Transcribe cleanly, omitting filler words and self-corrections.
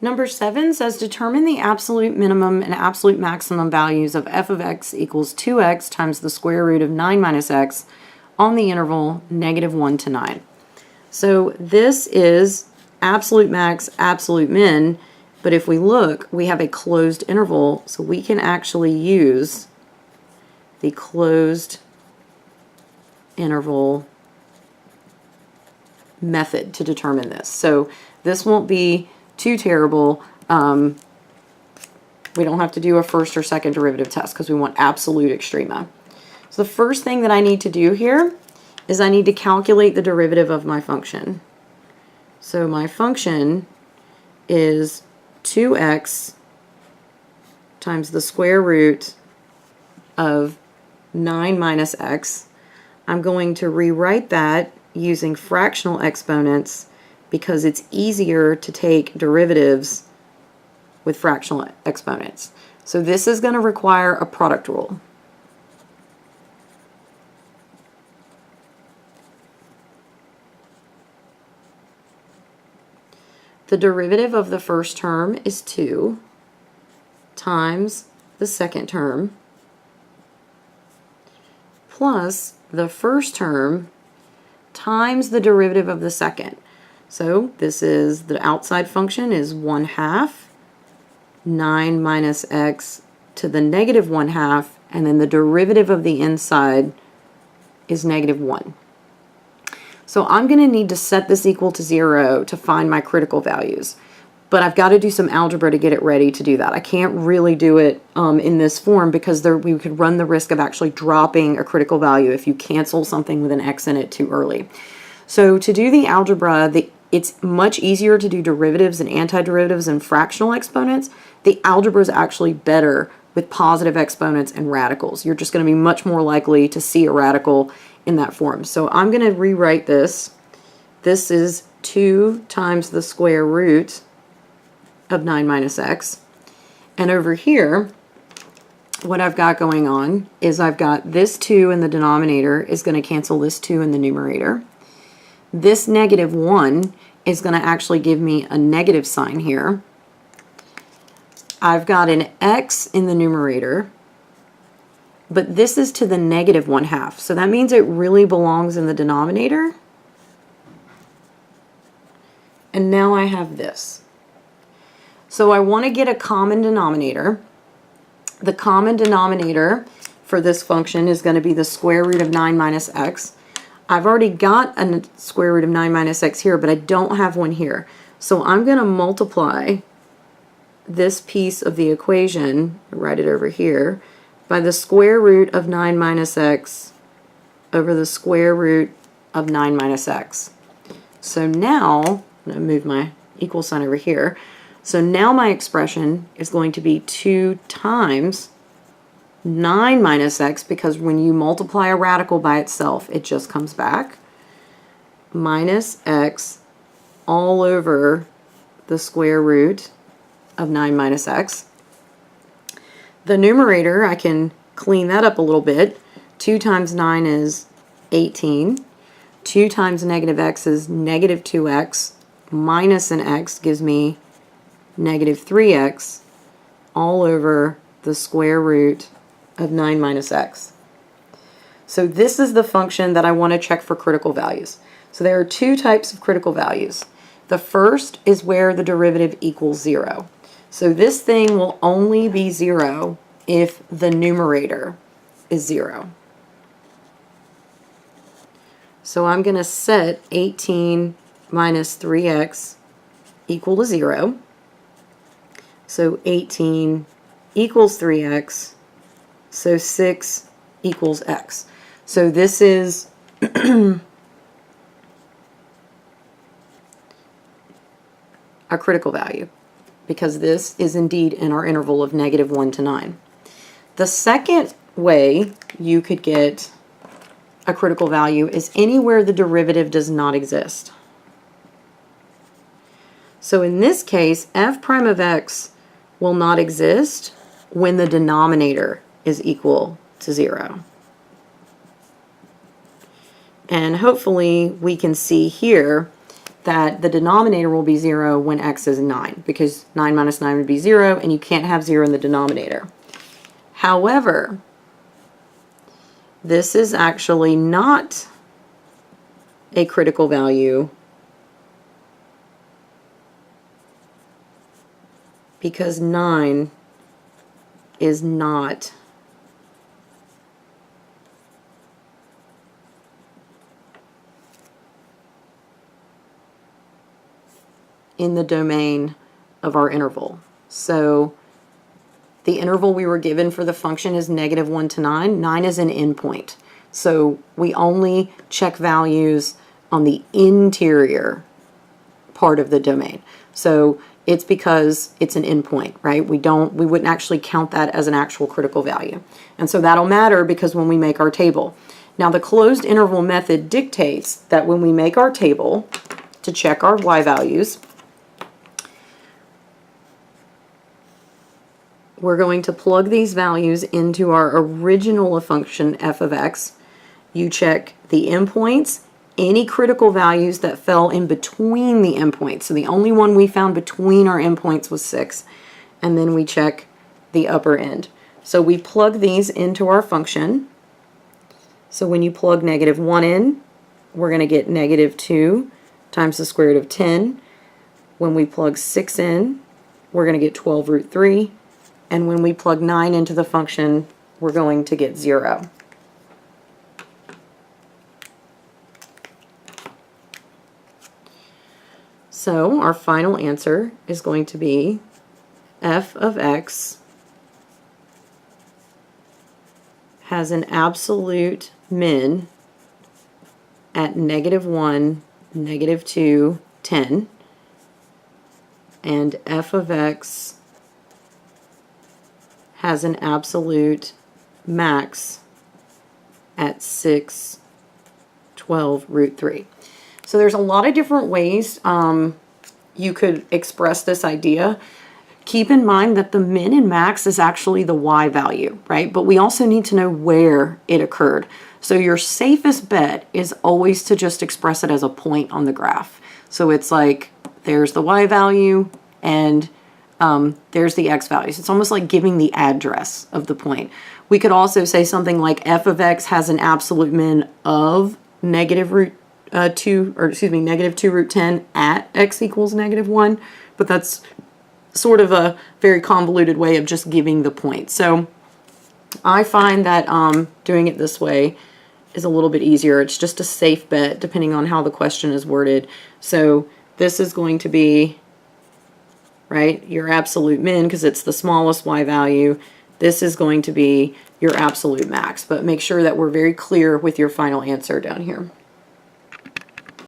Number 7 says determine the absolute minimum and absolute maximum values of f of x equals 2x times the square root of 9 minus x on the interval -1 to 9. So this is absolute max, absolute min, but if we look, we have a closed interval, so we can actually use the closed interval method to determine this. So this won't be too terrible. We don't have to do a first or second derivative test because we want absolute extrema. So the first thing that I need to do here is I need to calculate the derivative of my function. So my function is 2x times the square root of 9 minus x. I'm going to rewrite that using fractional exponents because it's easier to take derivatives with fractional exponents. So this is going to require a product rule. The derivative of the first term is 2 times the second term plus the first term times the derivative of the second. So this is, the outside function is 1/2 9 minus x to the -1/2, and then the derivative of the inside is -1. So I'm going to need to set this equal to 0 to find my critical values. But I've got to do some algebra to get it ready to do that. I can't really do it in this form because we could run the risk of actually dropping a critical value if you cancel something with an x in it too early. So to do the algebra, it's much easier to do derivatives and antiderivatives and fractional exponents. The algebra is actually better with positive exponents and radicals. You're just going to be much more likely to see a radical in that form. So I'm going to rewrite this. This is 2 times the square root of 9 minus x. And over here, what I've got going on is I've got this 2 in the denominator is going to cancel this 2 in the numerator. This -1 is going to actually give me a negative sign here. I've got an x in the numerator, but this is to the -1/2. So that means it really belongs in the denominator. And now I have this. So I want to get a common denominator. The common denominator for this function is going to be the square root of 9 minus x. I've already got a square root of 9 minus x here, but I don't have one here. So I'm going to multiply this piece of the equation, write it over here, by the square root of 9 minus x over the square root of 9 minus x. So now, I'm going to move my equal sign over here. So now my expression is going to be 2 times 9 minus x, because when you multiply a radical by itself, it just comes back, minus x all over the square root of 9 minus x. The numerator, I can clean that up a little bit. 2 times 9 is 18. 2 times negative x is negative 2x. Minus an x gives me negative 3x all over the square root of 9 minus x. So this is the function that I want to check for critical values. So there are 2 types of critical values. The first is where the derivative equals 0. So this thing will only be 0 if the numerator is 0. So I'm going to set 18 minus 3x equal to 0. So 18 equals 3x. So 6 equals x. So this is a critical value, because this is indeed in our interval of -1 to 9. The second way you could get a critical value is anywhere the derivative does not exist. So in this case, f prime of x will not exist when the denominator is equal to 0. And hopefully we can see here that the denominator will be 0 when x is 9, because 9 minus 9 would be 0, and you can't have 0 in the denominator. However, this is actually not a critical value because 9 is not in the domain of our interval. So the interval we were given for the function is -1 to 9. 9 is an endpoint. So we only check values on the interior part of the domain. So it's because it's an endpoint, right? We wouldn't actually count that as an actual critical value. And so that'll matter because when we make our table. Now the closed interval method dictates that when we make our table to check our y values, we're going to plug these values into our original function f of x. You check the endpoints, any critical values that fell in between the endpoints. So the only one we found between our endpoints was 6. And then we check the upper end. So we plug these into our function. So when you plug -1 in, we're going to get -2 times the square root of 10. When we plug 6 in, we're going to get 12 root 3. And when we plug 9 into the function, we're going to get 0. So our final answer is going to be f of x has an absolute min at -1, -2, 10, and f of x has an absolute max at 6, 12 root 3. So there's a lot of different ways you could express this idea. Keep in mind that the min and max is actually the y value, right? But we also need to know where it occurred. So your safest bet is always to just express it as a point on the graph. So it's like, there's the y value, and there's the x values. It's almost like giving the address of the point. We could also say something like f of x has an absolute min of -2 root 10 at x equals -1, but that's sort of a very convoluted way of just giving the point. So I find that doing it this way is a little bit easier. It's just a safe bet depending on how the question is worded. So this is going to be, right, your absolute min because it's the smallest y value. This is going to be your absolute max, but make sure that we're very clear with your final answer down here.